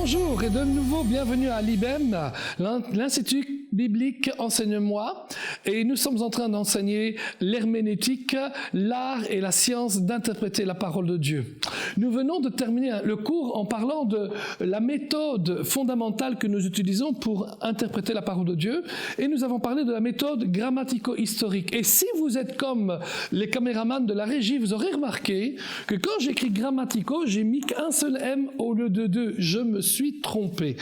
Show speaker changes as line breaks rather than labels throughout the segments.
Bonjour et de nouveau bienvenue à l'IBEM, l'Institut biblique Enseigne-moi. Et nous sommes en train d'enseigner l'herméneutique, l'art et la science d'interpréter la parole de Dieu. Nous venons de terminer le cours en parlant de la méthode fondamentale que nous utilisons pour interpréter la parole de Dieu. Et nous avons parlé de la méthode grammatico-historique. Et si vous êtes comme les caméramans de la régie, vous aurez remarqué que quand j'écris grammatico, j'ai mis qu'un seul M au lieu de deux. Je me suis trompé.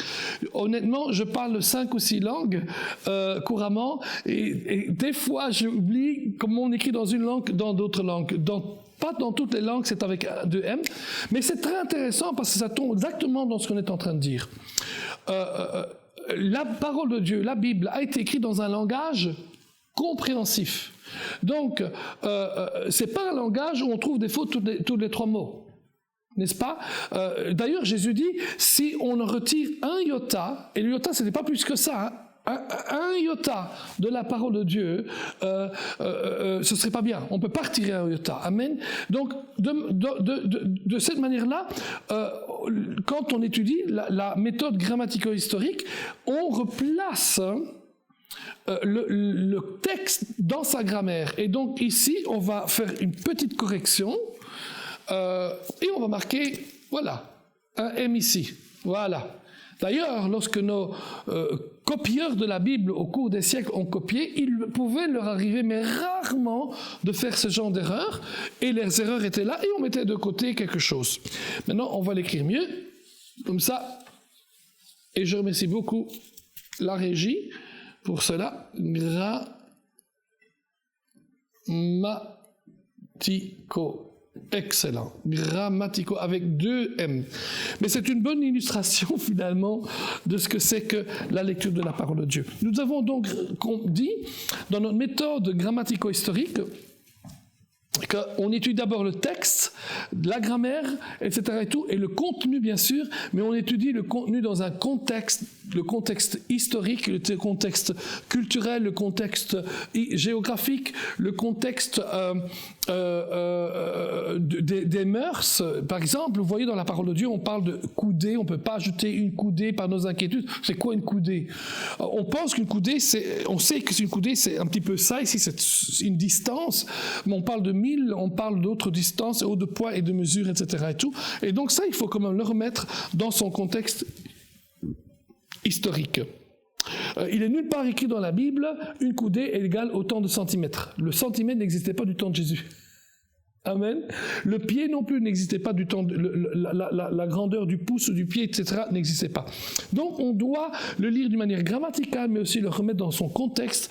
Honnêtement, je parle 5 ou 6 langues couramment et des fois j'oublie comment on écrit dans une langue, dans d'autres langues. Pas dans toutes les langues, c'est avec 2 M, mais c'est très intéressant parce que ça tombe exactement dans ce qu'on est en train de dire. La parole de Dieu, la Bible, a été écrite dans un langage compréhensif. Donc, c'est pas un langage où on trouve des fautes tous les 3 mots. N'est-ce pas? D'ailleurs, Jésus dit, si on retire un iota, et le iota, ce n'est pas plus que ça, hein, un iota de la parole de Dieu, ce ne serait pas bien. On ne peut pas retirer un iota. Amen. Donc, de cette manière-là, quand on étudie la méthode grammatico-historique, on replace le texte dans sa grammaire. Et donc, ici, on va faire une petite correction. Et on va marquer, voilà, un M ici, voilà. D'ailleurs, lorsque nos copieurs de la Bible au cours des siècles ont copié, il pouvait leur arriver, mais rarement, de faire ce genre d'erreur, et les erreurs étaient là, et on mettait de côté quelque chose. Maintenant, on va l'écrire mieux, comme ça, et je remercie beaucoup la régie pour cela. Grammatico. Excellent, grammatico avec 2 M. Mais c'est une bonne illustration finalement de ce que c'est que la lecture de la parole de Dieu. Nous avons donc dit dans notre méthode grammatico-historique qu'on étudie d'abord le texte, la grammaire, etc. et le contenu bien sûr, mais on étudie le contenu dans un contexte, le contexte historique, le contexte culturel, le contexte géographique, le contexte des mœurs. Par exemple, vous voyez dans la parole de Dieu, on parle de coudée, on ne peut pas ajouter une coudée par nos inquiétudes. C'est quoi une coudée? On pense qu'une coudée, on sait que une coudée, c'est un petit peu ça, ici c'est une distance, mais on parle de mille, on parle d'autres distances, de poids et de mesure, etc. et tout. Et donc ça, il faut quand même le remettre dans son contexte historique. Il est nulle part écrit dans la Bible, une coudée est égale autant de centimètres. Le centimètre n'existait pas du temps de Jésus. Amen. Le pied non plus n'existait pas du temps, la grandeur du pouce ou du pied, etc. n'existait pas. Donc on doit le lire d'une manière grammaticale, mais aussi le remettre dans son contexte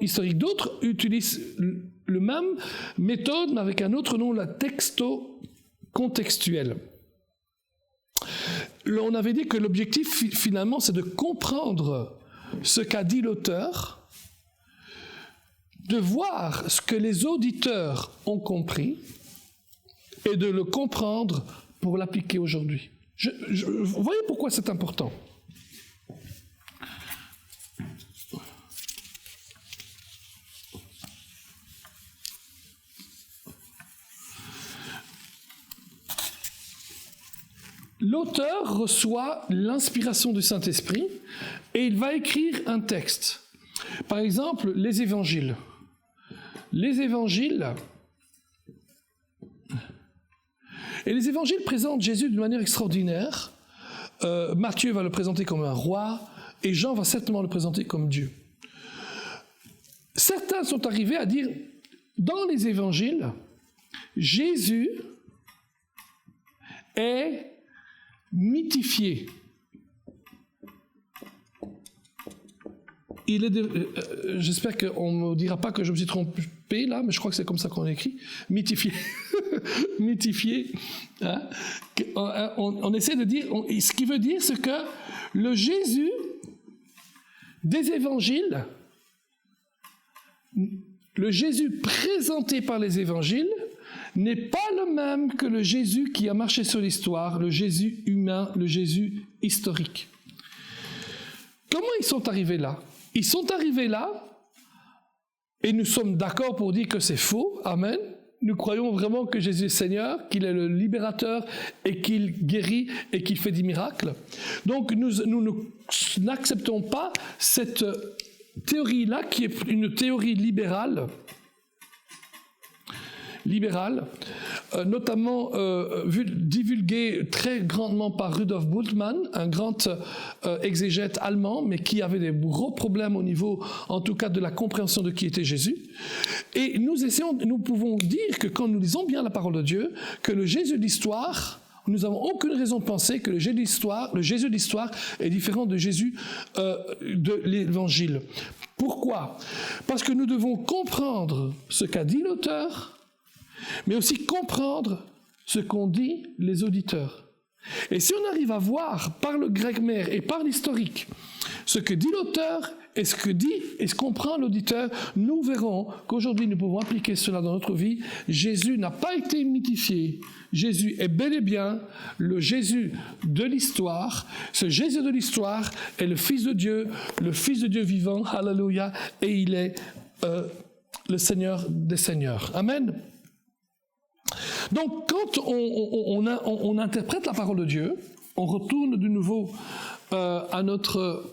historique. D'autres utilisent le même méthode, mais avec un autre nom, la texto-contextuelle. On avait dit que l'objectif, finalement, c'est de comprendre ce qu'a dit l'auteur, de voir ce que les auditeurs ont compris et de le comprendre pour l'appliquer aujourd'hui. Vous voyez pourquoi c'est important? L'auteur reçoit l'inspiration du Saint-Esprit et il va écrire un texte. Par exemple, les évangiles. Les évangiles présentent Jésus d'une manière extraordinaire. Matthieu va le présenter comme un roi et Jean va certainement le présenter comme Dieu. Certains sont arrivés à dire, dans les évangiles, Jésus est mythifié. J'espère qu'on ne me dira pas que je me suis trompé là, mais je crois que c'est comme ça qu'on écrit. Mythifié. Mythifié. Hein? On essaie de dire, ce qui veut dire, c'est que le Jésus des évangiles, le Jésus présenté par les évangiles, n'est pas le même que le Jésus qui a marché sur l'histoire, le Jésus humain, le Jésus historique. Comment ils sont arrivés là? Ils sont arrivés là, et nous sommes d'accord pour dire que c'est faux, amen, nous croyons vraiment que Jésus est Seigneur, qu'il est le libérateur et qu'il guérit et qu'il fait des miracles. Donc nous n'acceptons pas cette théorie-là qui est une théorie libérale, notamment divulguée très grandement par Rudolf Bultmann, un grand exégète allemand, mais qui avait des gros problèmes au niveau, en tout cas, de la compréhension de qui était Jésus. Et nous pouvons dire que quand nous lisons bien la parole de Dieu, que le Jésus de l'histoire, nous n'avons aucune raison de penser que le Jésus de l'histoire est différent de Jésus de l'Évangile. Pourquoi ? Parce que nous devons comprendre ce qu'a dit l'auteur, mais aussi comprendre ce qu'ont dit les auditeurs. Et si on arrive à voir par le grec mère et par l'historique ce que dit l'auteur et ce que dit et ce comprend l'auditeur, nous verrons qu'aujourd'hui nous pouvons appliquer cela dans notre vie. Jésus n'a pas été mythifié. Jésus est bel et bien le Jésus de l'histoire. Ce Jésus de l'histoire est le Fils de Dieu vivant, alléluia, et il est le Seigneur des Seigneurs. Amen. Donc, quand on interprète la parole de Dieu, on retourne de nouveau à notre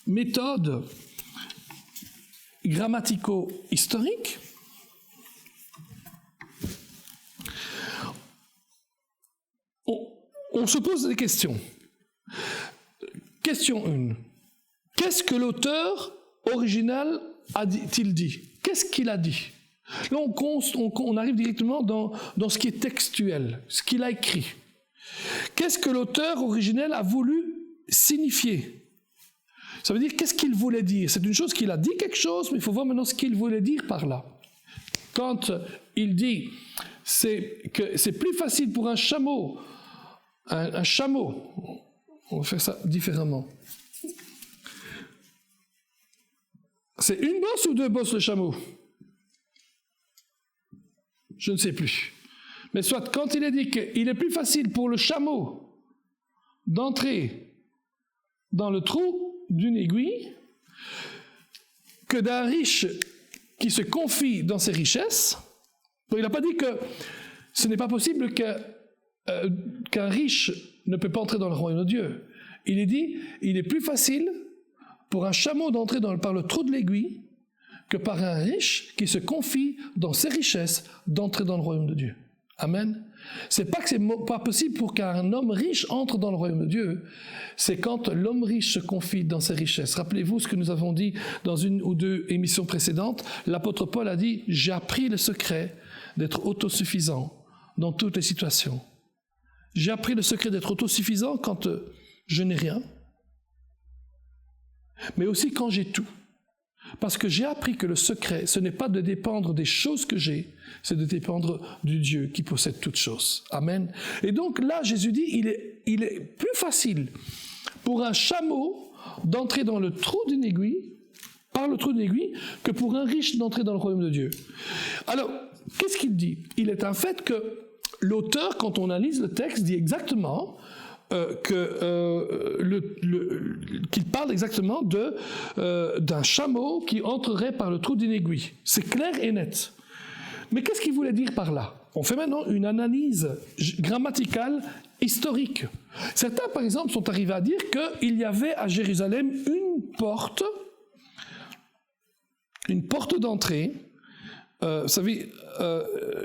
méthode grammatico-historique. On se pose des questions. Question 1. Qu'est-ce que l'auteur original a-t-il dit ? Qu'est-ce qu'il a dit ? Là, on arrive directement dans ce qui est textuel, ce qu'il a écrit. Qu'est-ce que l'auteur originel a voulu signifier ? Ça veut dire qu'est-ce qu'il voulait dire ? C'est une chose qu'il a dit quelque chose, mais il faut voir maintenant ce qu'il voulait dire par là. Quand il dit que c'est plus facile pour un chameau, on va faire ça différemment. C'est une bosse ou deux bosses le chameau ? Je ne sais plus. Mais soit quand il est dit qu'il est plus facile pour le chameau d'entrer dans le trou d'une aiguille que d'un riche qui se confie dans ses richesses. Donc il n'a pas dit que ce n'est pas possible qu'un riche ne peut pas entrer dans le royaume de Dieu. Il est dit, il est plus facile pour un chameau d'entrer par le trou de l'aiguille que par un riche qui se confie dans ses richesses d'entrer dans le royaume de Dieu. Amen. C'est pas que c'est pas possible pour qu'un homme riche entre dans le royaume de Dieu, c'est quand l'homme riche se confie dans ses richesses. Rappelez-vous ce que nous avons dit dans une ou deux émissions précédentes. L'apôtre Paul a dit « J'ai appris le secret d'être autosuffisant dans toutes les situations. J'ai appris le secret d'être autosuffisant quand je n'ai rien, mais aussi quand j'ai tout. Parce que j'ai appris que le secret, ce n'est pas de dépendre des choses que j'ai, c'est de dépendre du Dieu qui possède toutes choses. Amen. Et donc là, Jésus dit, il est plus facile pour un chameau d'entrer dans le trou d'une aiguille, par le trou d'une aiguille, que pour un riche d'entrer dans le royaume de Dieu. Alors, qu'est-ce qu'il dit ? Il est un fait que l'auteur, quand on analyse le texte, dit exactement qu'il parle exactement d'un chameau qui entrerait par le trou d'une aiguille. C'est clair et net. Mais qu'est-ce qu'il voulait dire par là ? On fait maintenant une analyse grammaticale historique. Certains, par exemple, sont arrivés à dire qu'il y avait à Jérusalem une porte d'entrée. Vous savez,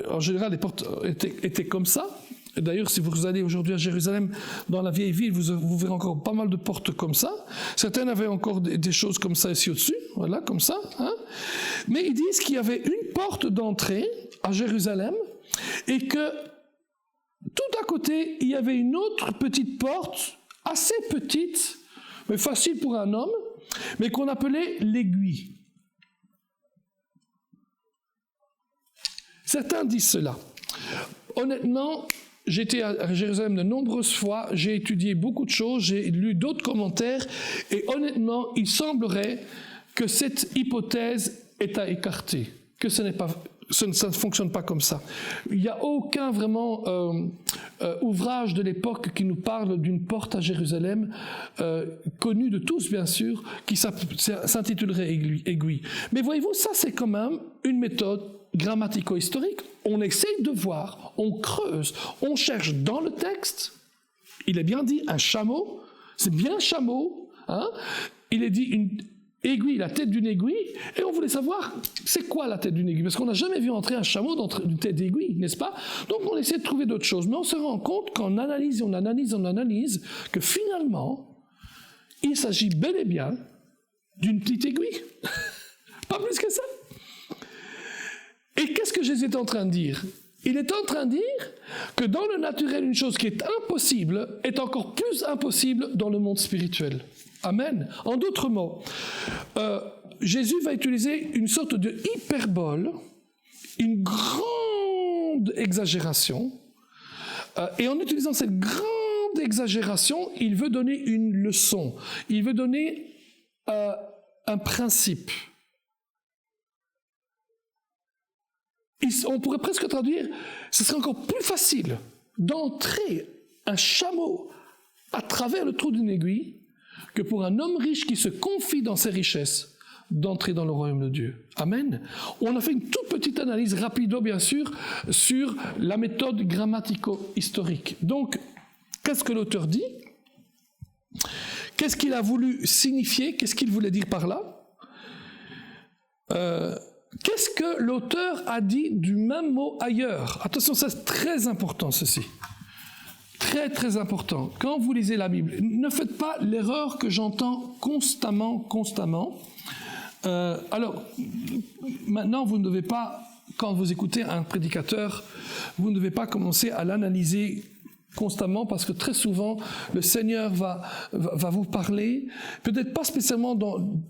en général, les portes étaient comme ça. D'ailleurs, si vous allez aujourd'hui à Jérusalem, dans la vieille ville, vous verrez encore pas mal de portes comme ça. Certaines avaient encore des choses comme ça ici au-dessus, voilà, comme ça. Hein. Mais ils disent qu'il y avait une porte d'entrée à Jérusalem et que tout à côté, il y avait une autre petite porte, assez petite, mais facile pour un homme, mais qu'on appelait l'aiguille. Certains disent cela. Honnêtement, j'étais à Jérusalem de nombreuses fois, j'ai étudié beaucoup de choses, j'ai lu d'autres commentaires, et honnêtement, il semblerait que cette hypothèse est à écarter, que ça ne fonctionne pas comme ça. Il n'y a aucun vraiment ouvrage de l'époque qui nous parle d'une porte à Jérusalem, connue de tous bien sûr, qui s'intitulerait aiguille. Mais voyez-vous, ça c'est quand même une méthode grammatico-historique, on essaye de voir, on creuse, on cherche dans le texte. Il est bien dit un chameau, c'est bien un chameau. Hein? Il est dit une aiguille, la tête d'une aiguille, et on voulait savoir c'est quoi la tête d'une aiguille, parce qu'on n'a jamais vu entrer un chameau dans une tête d'aiguille, n'est-ce pas? Donc on essaie de trouver d'autres choses, mais on se rend compte qu'en analyse, on analyse, que finalement, il s'agit bel et bien d'une petite aiguille. Pas plus que ça. Et qu'est-ce que Jésus est en train de dire? Il est en train de dire que dans le naturel, une chose qui est impossible est encore plus impossible dans le monde spirituel. Amen. En d'autres mots, Jésus va utiliser une sorte de hyperbole, une grande exagération, et en utilisant cette grande exagération, il veut donner une leçon, il veut donner un principe. On pourrait presque traduire, ce serait encore plus facile d'entrer un chameau à travers le trou d'une aiguille que pour un homme riche qui se confie dans ses richesses, d'entrer dans le royaume de Dieu. Amen. On a fait une toute petite analyse rapido, bien sûr, sur la méthode grammatico-historique. Donc, qu'est-ce que l'auteur dit? Qu'est-ce qu'il a voulu signifier? Qu'est-ce qu'il voulait dire par là? Qu'est-ce que l'auteur a dit du même mot ailleurs? Attention, c'est très important, ceci. Très, très important. Quand vous lisez la Bible, ne faites pas l'erreur que j'entends constamment. Alors, maintenant, vous ne devez pas, quand vous écoutez un prédicateur, vous ne devez pas commencer à l'analyser constamment, parce que très souvent, le Seigneur va vous parler, peut-être pas spécialement dans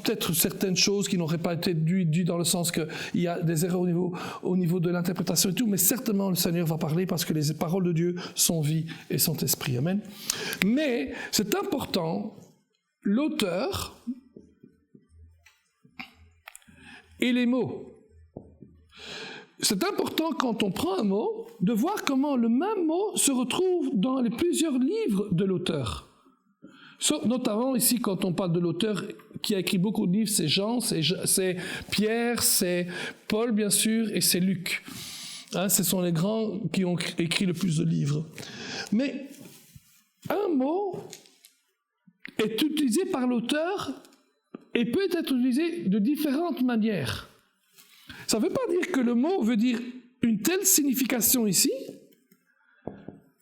peut-être certaines choses qui n'auraient pas été dues dans le sens qu'il y a des erreurs au niveau de l'interprétation et tout, mais certainement le Seigneur va parler parce que les paroles de Dieu sont vie et sont esprit. Amen. Mais c'est important, l'auteur et les mots. C'est important quand on prend un mot de voir comment le même mot se retrouve dans les plusieurs livres de l'auteur. Notamment ici, quand on parle de l'auteur qui a écrit beaucoup de livres, c'est Jean, c'est Pierre, c'est Paul, bien sûr, et c'est Luc. Hein, ce sont les grands qui ont écrit le plus de livres. Mais un mot est utilisé par l'auteur et peut être utilisé de différentes manières. Ça ne veut pas dire que le mot veut dire une telle signification ici,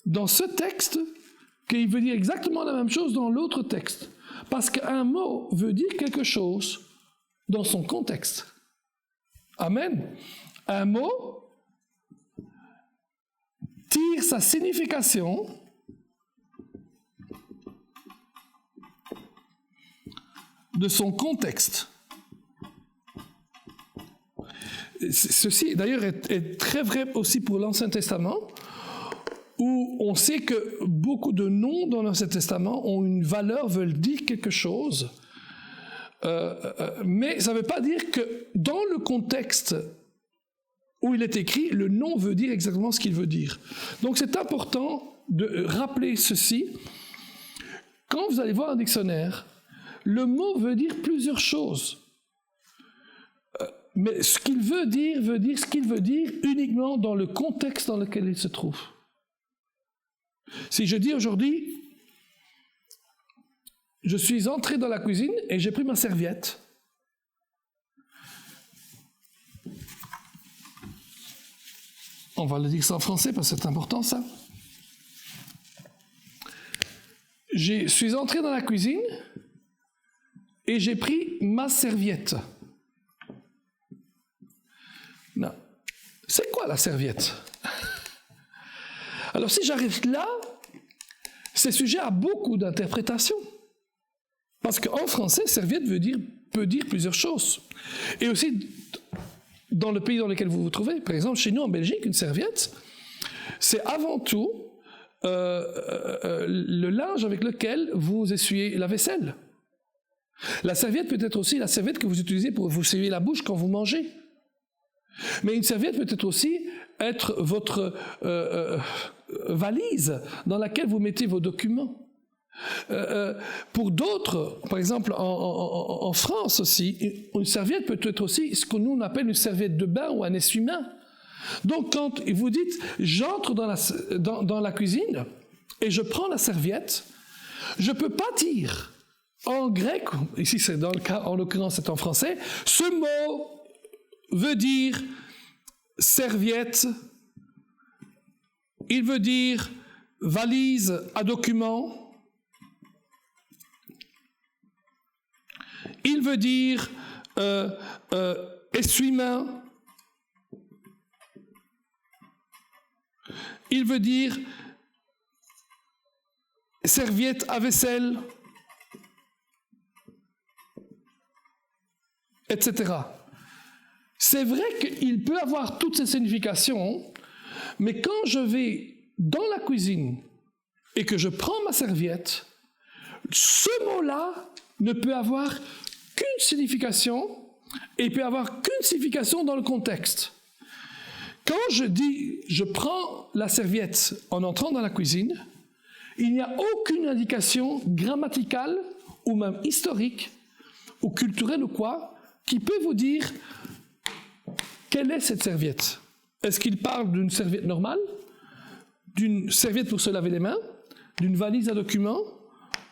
dans ce texte, qu'il veut dire exactement la même chose dans l'autre texte. Parce qu'un mot veut dire quelque chose dans son contexte. Amen. Un mot tire sa signification de son contexte. Ceci, d'ailleurs, est très vrai aussi pour l'Ancien Testament, où on sait que beaucoup de noms dans l'Ancien Testament ont une valeur, veulent dire quelque chose, mais ça ne veut pas dire que dans le contexte où il est écrit, le nom veut dire exactement ce qu'il veut dire. Donc c'est important de rappeler ceci. Quand vous allez voir un dictionnaire, le mot veut dire plusieurs choses. Mais ce qu'il veut dire ce qu'il veut dire uniquement dans le contexte dans lequel il se trouve. Si je dis aujourd'hui, je suis entré dans la cuisine et j'ai pris ma serviette, on va le dire ça en français parce que c'est important ça. Je suis entré dans la cuisine et j'ai pris ma serviette. Non. C'est quoi la serviette? Alors si j'arrive là, c'est sujet à beaucoup d'interprétations. Parce qu'en français, serviette peut dire plusieurs choses. Et aussi, dans le pays dans lequel vous vous trouvez, par exemple, chez nous en Belgique, une serviette, c'est avant tout le linge avec lequel vous essuyez la vaisselle. La serviette peut être aussi la serviette que vous utilisez pour vous essuyer la bouche quand vous mangez. Mais une serviette peut être aussi être votre valise dans laquelle vous mettez vos documents. Pour d'autres, par exemple en France aussi, une serviette peut être aussi ce que nous on appelle une serviette de bain ou un essuie-main. Donc quand vous dites j'entre dans la cuisine et je prends la serviette, je ne peux pas dire en grec, ici c'est dans le cas, en l'occurrence c'est en français, ce mot veut dire serviette, il veut dire valise à documents, il veut dire essuie-main, il veut dire serviette à vaisselle, etc. C'est vrai qu'il peut avoir toutes ces significations, mais quand je vais dans la cuisine et que je prends ma serviette, ce mot-là ne peut avoir qu'une signification et il peut avoir qu'une signification dans le contexte. Quand je dis je prends la serviette en entrant dans la cuisine, il n'y a aucune indication grammaticale ou même historique ou culturelle ou quoi qui peut vous dire quelle est cette serviette. Est-ce qu'il parle d'une serviette normale, d'une serviette pour se laver les mains, d'une valise à documents,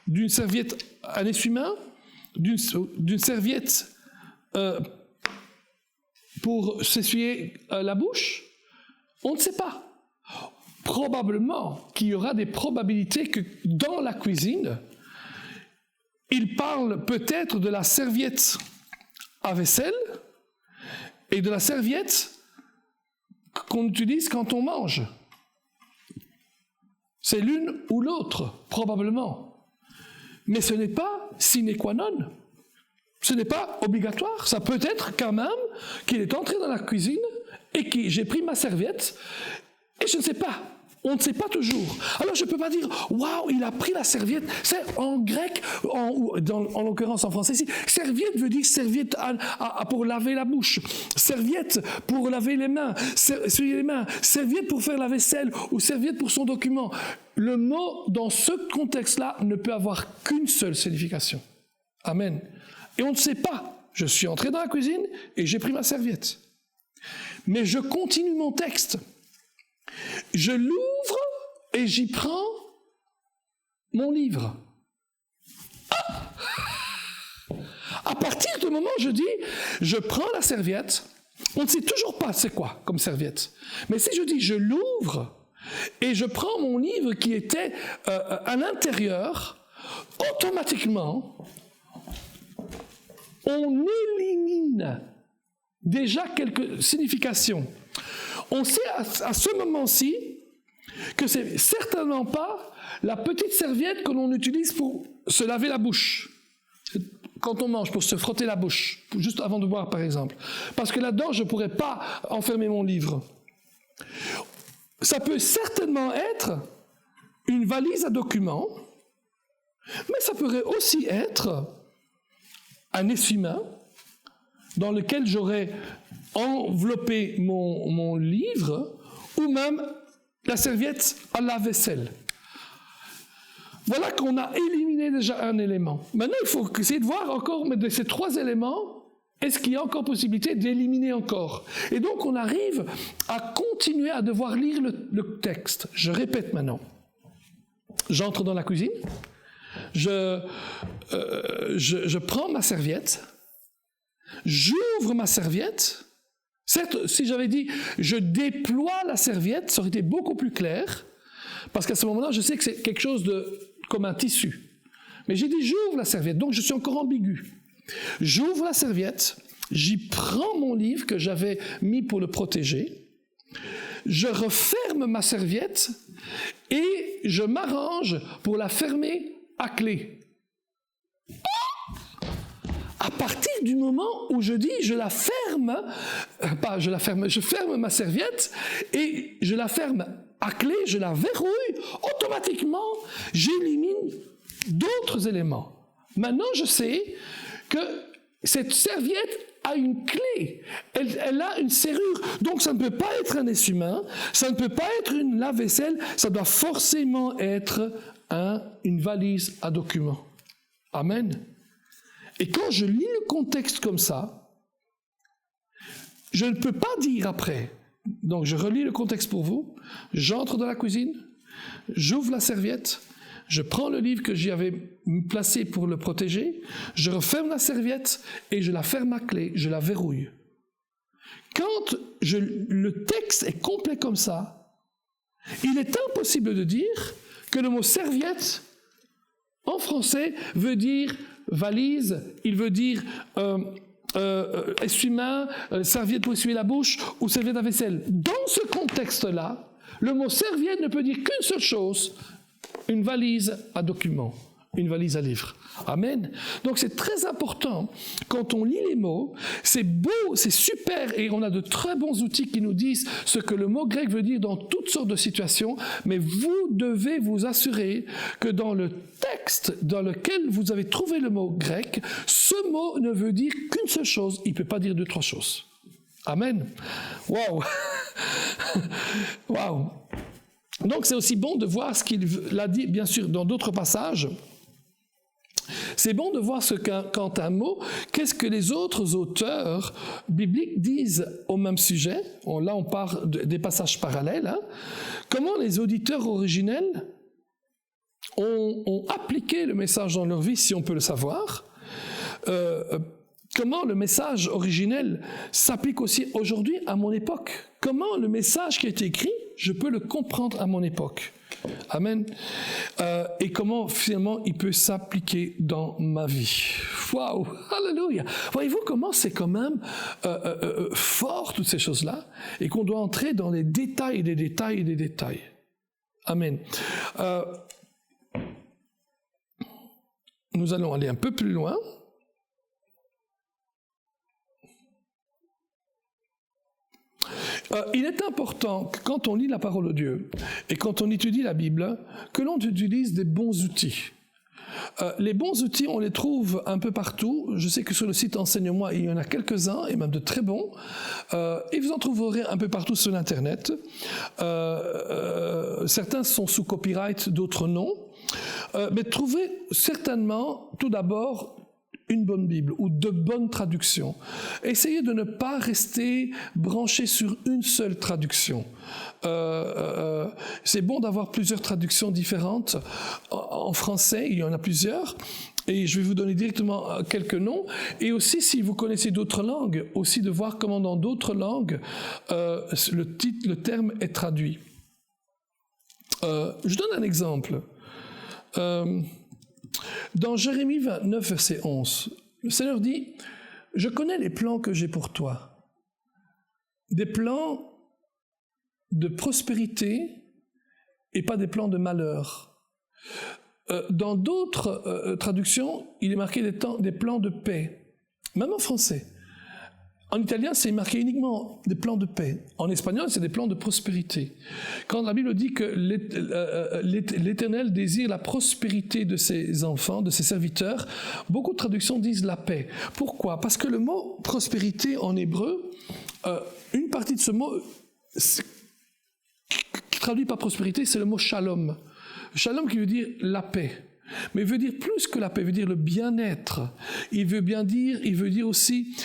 d'une serviette à essuie-main, d'une serviette pour s'essuyer la bouche? On ne sait pas. Probablement qu'il y aura des probabilités que dans la cuisine, il parle peut-être de la serviette à vaisselle et de la serviette qu'on utilise quand on mange. C'est l'une ou l'autre, probablement. Mais ce n'est pas sine qua non. Ce n'est pas obligatoire. Ça peut être quand même qu'il est entré dans la cuisine et que j'ai pris ma serviette et je ne sais pas. On ne sait pas toujours. Alors je ne peux pas dire « Waouh, il a pris la serviette ». C'est en grec, en l'occurrence en français ici. Serviette veut dire serviette pour laver la bouche, serviette pour laver les mains, serviette pour faire la vaisselle ou serviette pour son document. Le mot dans ce contexte-là ne peut avoir qu'une seule signification. Amen. Et on ne sait pas. Je suis entré dans la cuisine et j'ai pris ma serviette. Mais je continue mon texte. Je l'ouvre et j'y prends mon livre. Ah! À partir du moment où je dis, je prends la serviette, on ne sait toujours pas c'est quoi comme serviette. Mais si je dis, je l'ouvre et je prends mon livre qui était à l'intérieur, automatiquement, on élimine déjà quelques significations. On sait à ce moment-ci que c'est certainement pas la petite serviette que l'on utilise pour se laver la bouche, quand on mange, pour se frotter la bouche, juste avant de boire par exemple. Parce que là-dedans, je ne pourrais pas enfermer mon livre. Ça peut certainement être une valise à documents, mais ça pourrait aussi être un essuie-main dans lequel j'aurais envelopper mon livre ou même la serviette à la vaisselle. Voilà qu'on a éliminé déjà un élément. Maintenant, il faut essayer de voir encore, mais de ces trois éléments, est-ce qu'il y a encore possibilité d'éliminer encore? Et donc, on arrive à continuer à devoir lire le texte. Je répète maintenant. J'entre dans la cuisine, je prends ma serviette, j'ouvre ma serviette. Certes, si j'avais dit « je déploie la serviette », ça aurait été beaucoup plus clair, parce qu'à ce moment-là, je sais que c'est quelque chose comme un tissu. Mais j'ai dit « j'ouvre la serviette », donc je suis encore ambigu. J'ouvre la serviette, j'y prends mon livre que j'avais mis pour le protéger, je referme ma serviette et je m'arrange pour la fermer à clé. À partir du moment où je dis je ferme ma serviette et je la ferme à clé, je la verrouille, automatiquement j'élimine d'autres éléments. Maintenant je sais que cette serviette a une clé, elle a une serrure, donc ça ne peut pas être un essuie-main, ça ne peut pas être une lave-vaisselle, ça doit forcément être une valise à documents. Amen. Et quand je lis le contexte comme ça, je ne peux pas dire après. Donc je relis le contexte pour vous, j'entre dans la cuisine, j'ouvre la serviette, je prends le livre que j'y avais placé pour le protéger, je referme la serviette et je la ferme à clé, je la verrouille. Quand le texte est complet comme ça, il est impossible de dire que le mot serviette en français veut dire valise, il veut dire essuie-main, serviette pour essuyer la bouche ou serviette à vaisselle. Dans ce contexte-là, le mot serviette ne peut dire qu'une seule chose, une valise à documents, une valise à livres. Amen. Donc c'est très important, quand on lit les mots, c'est beau, c'est super, et on a de très bons outils qui nous disent ce que le mot grec veut dire dans toutes sortes de situations, mais vous devez vous assurer que dans le texte dans lequel vous avez trouvé le mot grec, ce mot ne veut dire qu'une seule chose, il ne peut pas dire deux, trois choses. Amen. Waouh. Waouh. Donc c'est aussi bon de voir ce qu'il a dit, bien sûr, dans d'autres passages. C'est bon de voir quant à un mot, qu'est-ce que les autres auteurs bibliques disent au même sujet. Là, on part des passages parallèles. Hein. Comment les auditeurs originels ont appliqué le message dans leur vie, si on peut le savoir. Comment le message originel s'applique aussi aujourd'hui à mon époque. Comment le message qui a été écrit, je peux le comprendre à mon époque. Amen. Et comment finalement il peut s'appliquer dans ma vie. Waouh, alléluia. Voyez-vous comment c'est quand même fort toutes ces choses-là et qu'on doit entrer dans les détails des détails des détails. Amen. Nous allons aller un peu plus loin. Il est important que quand on lit la parole de Dieu et quand on étudie la Bible, que l'on utilise des bons outils. Les bons outils, on les trouve un peu partout. Je sais que sur le site Enseigne-moi, il y en a quelques-uns, et même de très bons. Et vous en trouverez un peu partout sur l'Internet. Certains sont sous copyright, d'autres non. Mais trouvez certainement, tout d'abord, une bonne Bible ou de bonnes traductions. Essayez de ne pas rester branché sur une seule traduction. C'est bon d'avoir plusieurs traductions différentes. En français, il y en a plusieurs. Et je vais vous donner directement quelques noms. Et aussi, si vous connaissez d'autres langues, aussi de voir comment dans d'autres langues, le terme est traduit. Je donne un exemple. Dans Jérémie 29, verset 11, le Seigneur dit « Je connais les plans que j'ai pour toi, des plans de prospérité et pas des plans de malheur. » Dans d'autres traductions, il est marqué des plans de paix, même en français. En italien, c'est marqué uniquement des plans de paix. En espagnol, c'est des plans de prospérité. Quand la Bible dit que l'Éternel désire la prospérité de ses enfants, de ses serviteurs, beaucoup de traductions disent la paix. Pourquoi ? Parce que le mot prospérité en hébreu, une partie de ce mot qui traduit par prospérité, c'est le mot shalom. Shalom qui veut dire la paix. Mais il veut dire plus que la paix, il veut dire le bien-être. Il veut dire aussi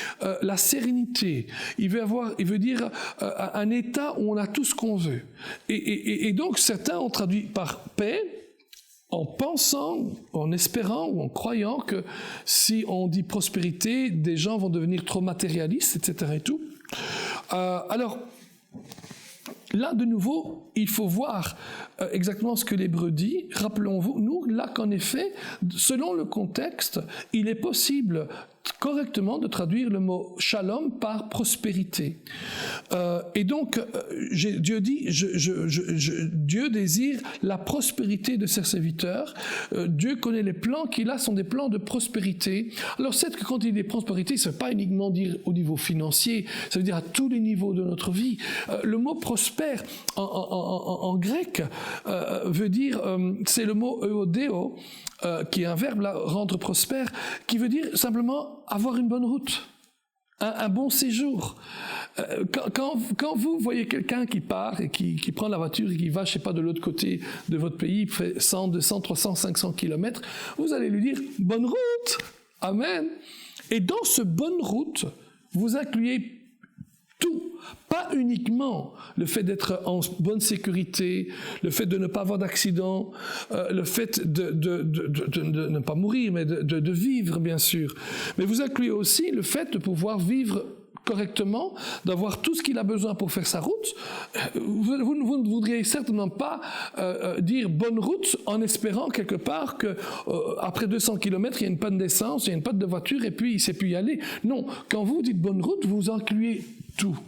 la sérénité. Il veut dire un état où on a tout ce qu'on veut. Et donc certains ont traduit par paix en pensant, en espérant ou en croyant que si on dit prospérité, des gens vont devenir trop matérialistes, etc. et tout. Alors, là, de nouveau, il faut voir exactement ce que l'Hébreu dit. Rappelons-vous, nous, là qu'en effet, selon le contexte, il est possible correctement de traduire le mot shalom par prospérité. Et donc, Dieu dit, Dieu désire la prospérité de ses serviteurs. Dieu connaît les plans qu'il a, sont des plans de prospérité. Alors, c'est que quand il dit prospérité, ça ne veut pas uniquement dire au niveau financier, ça veut dire à tous les niveaux de notre vie. Le mot prospère en grec veut dire, c'est le mot eodeo, qui est un verbe, là, rendre prospère, qui veut dire simplement avoir une bonne route, un bon séjour. Quand vous voyez quelqu'un qui part et qui prend la voiture et qui va, je ne sais pas, de l'autre côté de votre pays, fait 100, 200, 300, 500 kilomètres, vous allez lui dire « bonne route ». Amen. Et dans ce bonne route, vous incluez tout, pas uniquement le fait d'être en bonne sécurité, le fait de ne pas avoir d'accident, le fait de ne pas mourir, mais de vivre, bien sûr. Mais vous incluez aussi le fait de pouvoir vivre correctement, d'avoir tout ce qu'il a besoin pour faire sa route. Vous ne voudriez certainement pas dire bonne route en espérant quelque part que après 200 km, il y a une panne d'essence, il y a une panne de voiture et puis il ne sait plus y aller. Non, quand vous dites bonne route, vous incluez tout.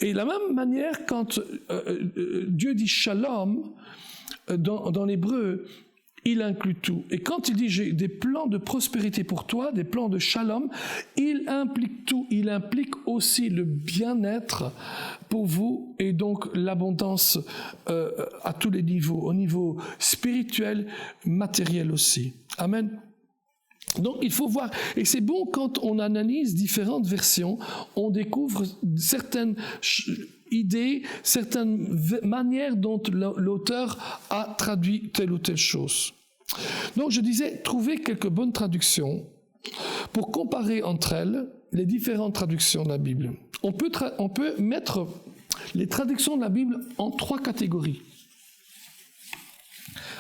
Et de la même manière, quand Dieu dit shalom dans l'hébreu, il inclut tout. Et quand il dit j'ai des plans de prospérité pour toi, des plans de shalom, il implique tout. Il implique aussi le bien-être pour vous et donc l'abondance à tous les niveaux, au niveau spirituel, matériel aussi. Amen. Donc il faut voir, et c'est bon quand on analyse différentes versions, on découvre certaines idées, certaines manières dont l'auteur a traduit telle ou telle chose. Donc je disais, trouver quelques bonnes traductions pour comparer entre elles les différentes traductions de la Bible. On peut mettre les traductions de la Bible en 3 catégories.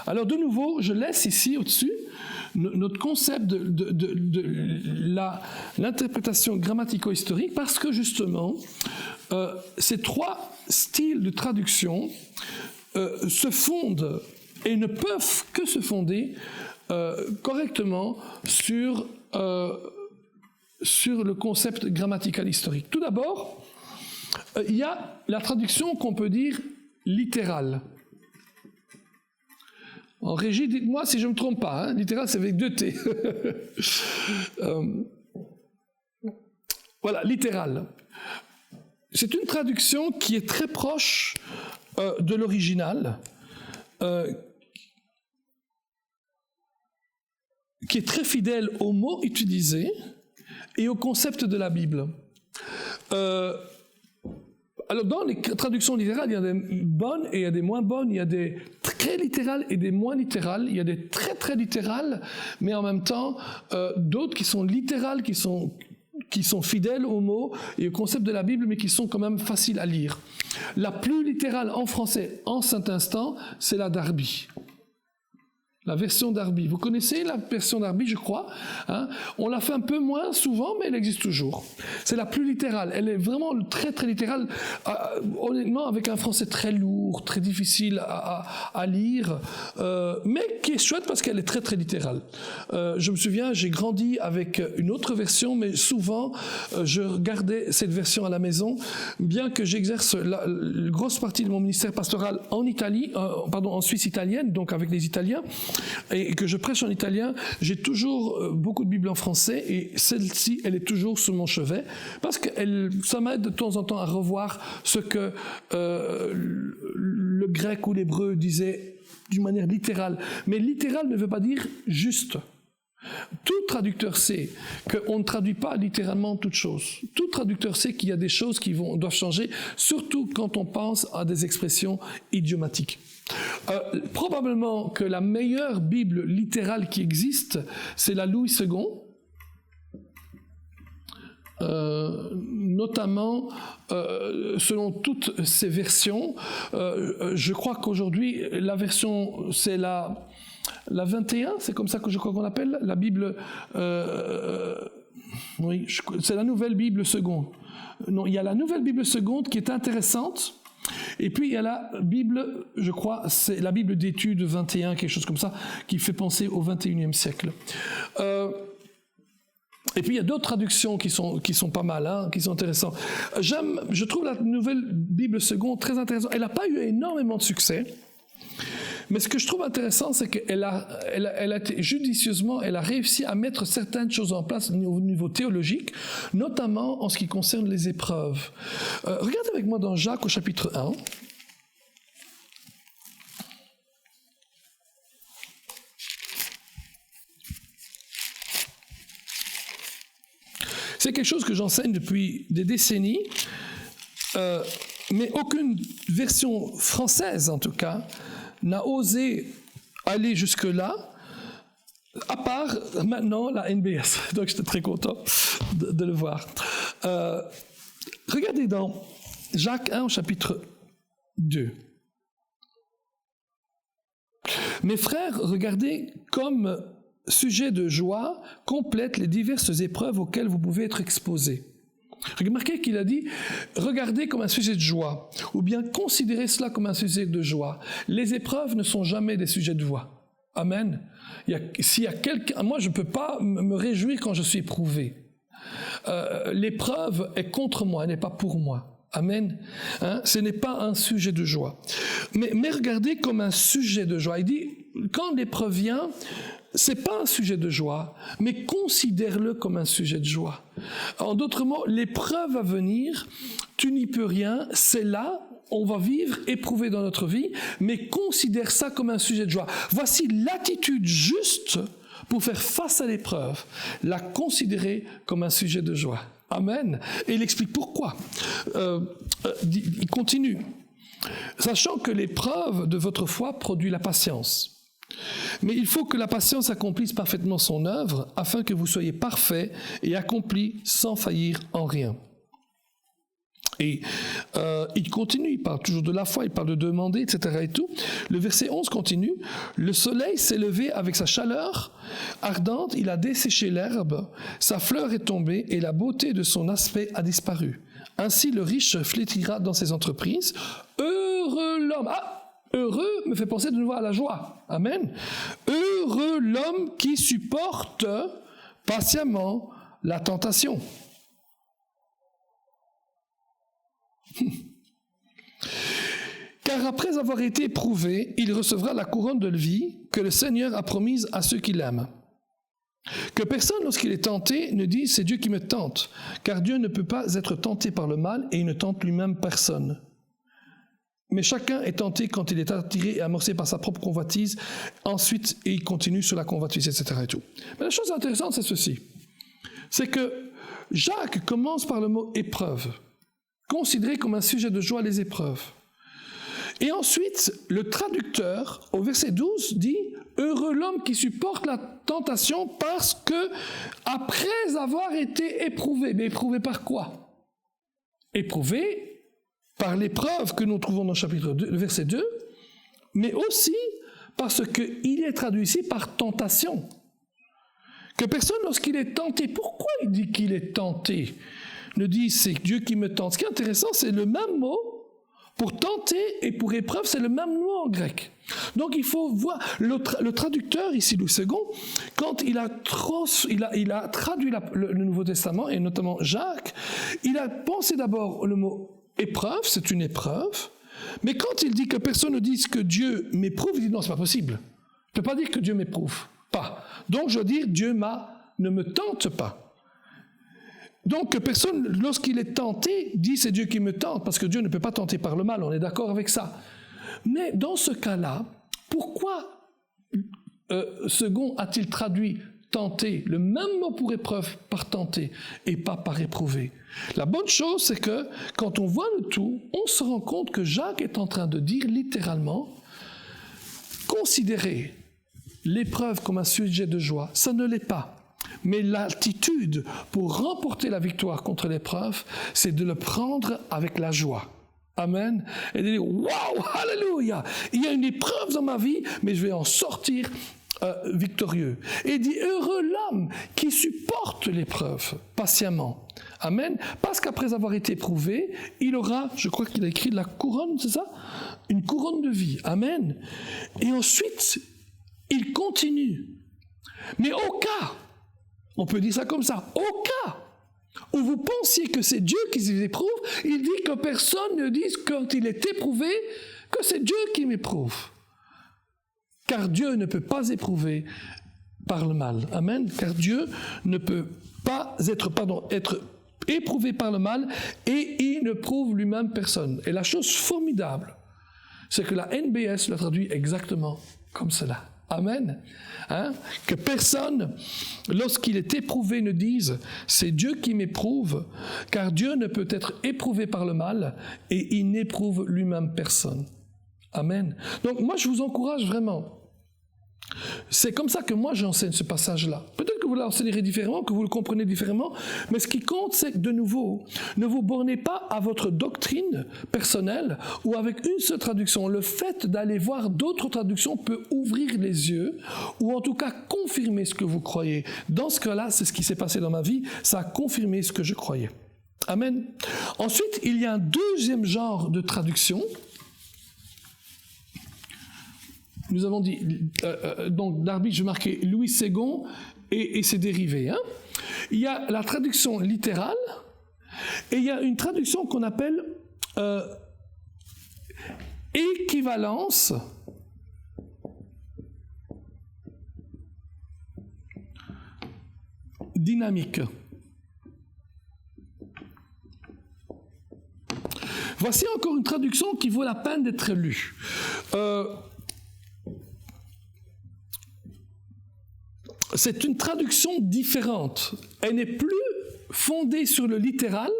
Alors de nouveau, je laisse ici au-dessus notre concept de l'interprétation grammatico-historique parce que justement, ces 3 styles de traduction se fondent et ne peuvent que se fonder correctement sur le concept grammatical historique. Tout d'abord, il y a la traduction qu'on peut dire littérale. En régie, dites-moi si je ne me trompe pas, hein, littéral c'est avec 2 T. Voilà, littéral. C'est une traduction qui est très proche de l'original, qui est très fidèle aux mots utilisés et au concept de la Bible. Alors dans les traductions littérales, il y a des bonnes et il y a des moins bonnes, il y a des très littérales et des moins littérales, il y a des très très littérales, mais en même temps d'autres qui sont littérales, qui sont fidèles aux mots et au concept de la Bible, mais qui sont quand même faciles à lire. La plus littérale en français en cet instant, c'est la Darby. La version Darby. Vous connaissez la version Darby, je crois, hein? On la fait un peu moins souvent, mais elle existe toujours. C'est la plus littérale. Elle est vraiment très, très littérale. Honnêtement, avec un français très lourd, très difficile à lire, mais qui est chouette parce qu'elle est très, très littérale. Je me souviens, j'ai grandi avec une autre version, mais souvent, je regardais cette version à la maison, bien que j'exerce la grosse partie de mon ministère pastoral en Italie, en Suisse italienne, donc avec les Italiens, et que je prêche en italien, j'ai toujours beaucoup de Bibles en français et celle-ci, elle est toujours sur mon chevet parce que ça m'aide de temps en temps à revoir ce que le grec ou l'hébreu disait d'une manière littérale. Mais littéral ne veut pas dire juste. Tout traducteur sait qu'on ne traduit pas littéralement toute chose. Tout traducteur sait qu'il y a des choses qui doivent changer, surtout quand on pense à des expressions idiomatiques. Probablement que la meilleure Bible littérale qui existe, c'est la Louis II, notamment selon toutes ces versions. Je crois qu'aujourd'hui, la version, c'est la 21, c'est comme ça que je crois qu'on l'appelle, la Bible... oui, c'est la nouvelle Bible seconde. Non, il y a la nouvelle Bible seconde qui est intéressante. Et puis il y a la Bible, je crois, c'est la Bible d'études 21, quelque chose comme ça, qui fait penser au 21e siècle. Et puis il y a d'autres traductions qui sont pas mal, hein, qui sont intéressantes. Je trouve la nouvelle Bible seconde très intéressante. Elle n'a pas eu énormément de succès. Mais ce que je trouve intéressant, c'est qu'elle a été judicieusement, elle a réussi à mettre certaines choses en place au niveau théologique, notamment en ce qui concerne les épreuves. Regardez avec moi dans Jacques au chapitre 1. C'est quelque chose que j'enseigne depuis des décennies. mais aucune version française, en tout cas, n'a osé aller jusque-là, à part maintenant la NBS. Donc j'étais très content de le voir. Regardez dans Jacques 1 au chapitre 2. Mes frères, regardez comme sujet de joie complète les diverses épreuves auxquelles vous pouvez être exposés. Remarquez qu'il a dit « regardez comme un sujet de joie » ou bien « considérez cela comme un sujet de joie ». Les épreuves ne sont jamais des sujets de joie. Amen. S'il y a quelqu'un, moi je ne peux pas me réjouir quand je suis éprouvé. L'épreuve est contre moi, elle n'est pas pour moi. Amen. Ce n'est pas un sujet de joie. Mais regardez comme un sujet de joie. Il dit, quand l'épreuve vient, ce n'est pas un sujet de joie, mais considère-le comme un sujet de joie. En d'autres mots, l'épreuve à venir, tu n'y peux rien, c'est là, on va vivre, éprouver dans notre vie, mais considère ça comme un sujet de joie. Voici l'attitude juste pour faire face à l'épreuve, la considérer comme un sujet de joie. Amen. Et il explique pourquoi. Il continue. Sachant que l'épreuve de votre foi produit la patience. Mais il faut que la patience accomplisse parfaitement son œuvre, afin que vous soyez parfaits et accomplis sans faillir en rien. Et il continue, il parle toujours de la foi, il parle de demander, etc. et tout. Le verset 11 continue. Le soleil s'est levé avec sa chaleur ardente, il a desséché l'herbe, sa fleur est tombée et la beauté de son aspect a disparu. Ainsi le riche flétrira dans ses entreprises. Heureux l'homme. Heureux me fait penser de nouveau à la joie. Amen. Heureux l'homme qui supporte patiemment la tentation. Car après avoir été éprouvé, il recevra la couronne de vie que le Seigneur a promise à ceux qui l'aiment. Que personne, lorsqu'il est tenté, ne dise « c'est Dieu qui me tente », car Dieu ne peut pas être tenté par le mal et il ne tente lui-même personne. Mais chacun est tenté quand il est attiré et amorcé par sa propre convoitise, ensuite il continue sur la convoitise, etc. Et tout. Mais la chose intéressante, c'est ceci. C'est que Jacques commence par le mot « épreuve ». Considéré comme un sujet de joie les épreuves. Et ensuite, le traducteur, au verset 12, dit « Heureux l'homme qui supporte la tentation parce que, après avoir été éprouvé ». Mais éprouvé par quoi? Éprouvé par l'épreuve que nous trouvons dans le chapitre 2, le verset 2, mais aussi parce qu'il est traduit ici par tentation. Que personne, lorsqu'il est tenté, pourquoi il dit qu'il est tenté? Ne dit c'est Dieu qui me tente. Ce qui est intéressant, c'est le même mot pour tenter et pour épreuve, c'est le même mot en grec. Donc il faut voir, le traducteur ici, Louis II, quand il a traduit le Nouveau Testament, et notamment Jacques, il a pensé d'abord le mot épreuve, c'est une épreuve, mais quand il dit que personne ne dise que Dieu m'éprouve, il dit non, c'est pas possible. Je ne peux pas dire que Dieu m'éprouve, pas. Donc je veux dire, Dieu ne me tente pas. Donc que personne, lorsqu'il est tenté, dit c'est Dieu qui me tente, parce que Dieu ne peut pas tenter par le mal, on est d'accord avec ça. Mais dans ce cas-là, pourquoi Second a-t-il traduit tenter, le même mot pour épreuve, par tenter, et pas par éprouver? La bonne chose, c'est que quand on voit le tout, on se rend compte que Jacques est en train de dire littéralement, considérer l'épreuve comme un sujet de joie, ça ne l'est pas. Mais l'attitude pour remporter la victoire contre l'épreuve, c'est de le prendre avec la joie. Amen. Et de dire, waouh, alléluia, il y a une épreuve dans ma vie, mais je vais en sortir victorieux. Et il dit, heureux l'homme qui supporte l'épreuve patiemment. Amen. Parce qu'après avoir été éprouvé, il aura, je crois qu'il a écrit la couronne, c'est ça? Une couronne de vie. Amen. Et ensuite, il continue. Mais au cas, on peut dire ça comme ça, au cas où vous pensiez que c'est Dieu qui vous éprouve, il dit que personne ne dise quand il est éprouvé que c'est Dieu qui m'éprouve. Car Dieu ne peut pas éprouver par le mal. Amen. Car Dieu ne peut pas être éprouvé par le mal et il ne prouve lui-même personne. Et la chose formidable, c'est que la NBS l'a traduit exactement comme cela. Amen. Hein? Que personne, lorsqu'il est éprouvé, ne dise « c'est Dieu qui m'éprouve », car Dieu ne peut être éprouvé par le mal et il n'éprouve lui-même personne. Amen. Donc moi, je vous encourage vraiment. C'est comme ça que moi j'enseigne ce passage-là. Peut-être que vous l'enseignerez différemment, que vous le comprenez différemment, mais ce qui compte, c'est que de nouveau, ne vous bornez pas à votre doctrine personnelle ou avec une seule traduction. Le fait d'aller voir d'autres traductions peut ouvrir les yeux ou en tout cas confirmer ce que vous croyez. Dans ce cas-là, c'est ce qui s'est passé dans ma vie, ça a confirmé ce que je croyais. Amen. Ensuite, il y a un deuxième genre de traduction. Nous avons dit, donc d'arbitre, je marquais Louis II et ses dérivés. Hein. Il y a la traduction littérale et il y a une traduction qu'on appelle équivalence dynamique. Voici encore une traduction qui vaut la peine d'être lue. C'est une traduction différente. Elle n'est plus fondée sur le littéral,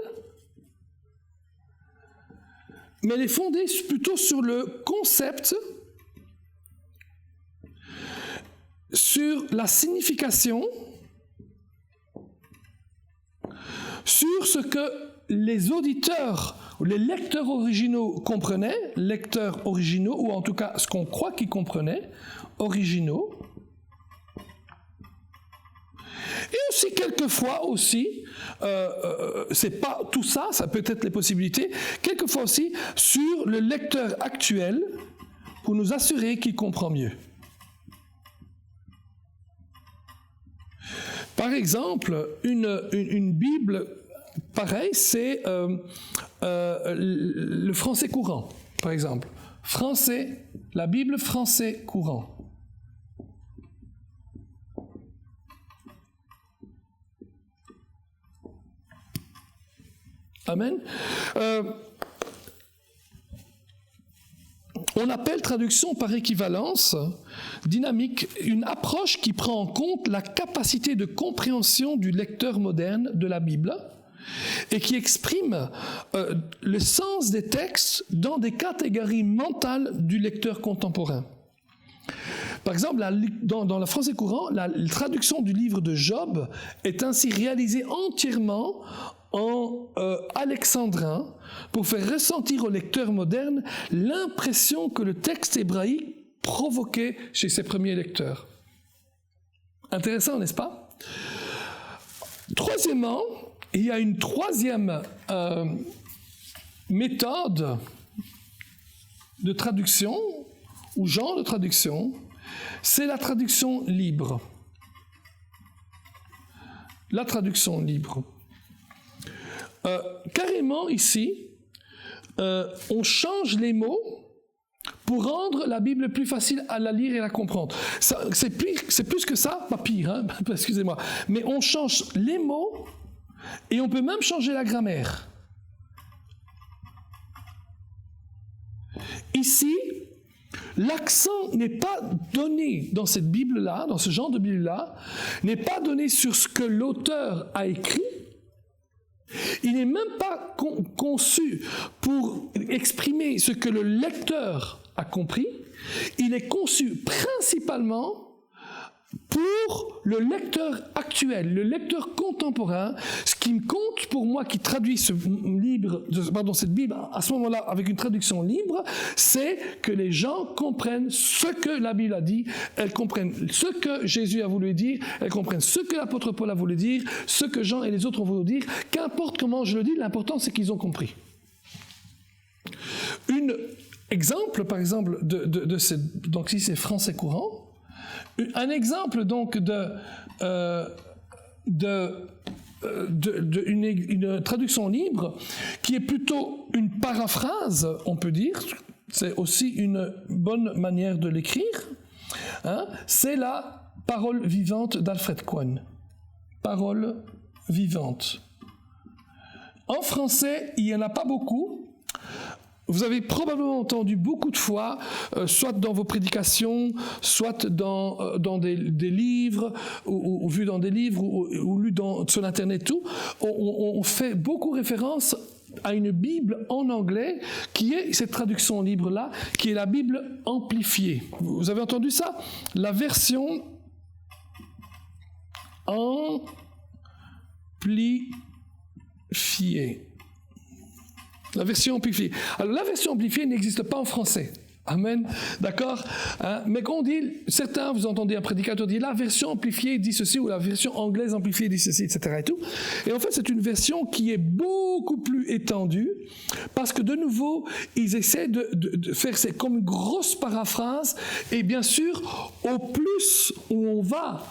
mais elle est fondée plutôt sur le concept, sur la signification, sur ce que les auditeurs ou les lecteurs originaux comprenaient, lecteurs originaux, ou en tout cas ce qu'on croit qu'ils comprenaient, originaux. Et aussi, quelquefois aussi, c'est pas tout ça, ça peut être les possibilités, quelquefois aussi sur le lecteur actuel pour nous assurer qu'il comprend mieux. Par exemple, une Bible pareille, c'est le français courant, par exemple. Français, la Bible français courant. Amen. On appelle traduction par équivalence dynamique une approche qui prend en compte la capacité de compréhension du lecteur moderne de la Bible et qui exprime le sens des textes dans des catégories mentales du lecteur contemporain. Par exemple, dans le français courant, la traduction du livre de Job est ainsi réalisée entièrement en alexandrin pour faire ressentir au lecteur moderne l'impression que le texte hébraïque provoquait chez ses premiers lecteurs. Intéressant, n'est-ce pas? Troisièmement, il y a une troisième méthode de traduction ou genre de traduction, c'est la traduction libre. La traduction libre. Carrément ici, on change les mots pour rendre la Bible plus facile à la lire et à la comprendre. C'est plus que ça, pas pire, hein, excusez-moi, mais on change les mots et on peut même changer la grammaire. Ici, l'accent n'est pas donné dans cette Bible-là, dans ce genre de Bible-là, n'est pas donné sur ce que l'auteur a écrit. Il n'est même pas conçu pour exprimer ce que le lecteur a compris. Il est conçu principalement pour le lecteur actuel, le lecteur contemporain. Ce qui me compte pour moi qui traduit cette Bible à ce moment-là avec une traduction libre, c'est que les gens comprennent ce que la Bible a dit, elles comprennent ce que Jésus a voulu dire, elles comprennent ce que l'apôtre Paul a voulu dire, ce que Jean et les autres ont voulu dire. Qu'importe comment je le dis, l'important c'est qu'ils ont compris. Un exemple, par exemple, donc ici c'est français courant. Un exemple donc une traduction libre qui est plutôt une paraphrase, on peut dire, c'est aussi une bonne manière de l'écrire, hein, c'est la parole vivante d'Alfred Cohen. Parole vivante. En français, il n'y en a pas beaucoup. Vous avez probablement entendu beaucoup de fois, soit dans vos prédications, soit dans des livres, ou vu dans des livres, ou lu sur Internet, tout, on fait beaucoup référence à une Bible en anglais, qui est cette traduction libre-là, qui est la Bible amplifiée. Vous avez entendu ça? La version amplifiée. La version amplifiée. Alors, la version amplifiée n'existe pas en français. Amen. D'accord? Mais quand on dit, certains, vous entendez un prédicateur dire la version amplifiée dit ceci, ou la version anglaise amplifiée dit ceci, etc. Et tout. Et en fait, c'est une version qui est beaucoup plus étendue, parce que de nouveau, ils essaient de faire comme une grosse paraphrase, et bien sûr, au plus où on va,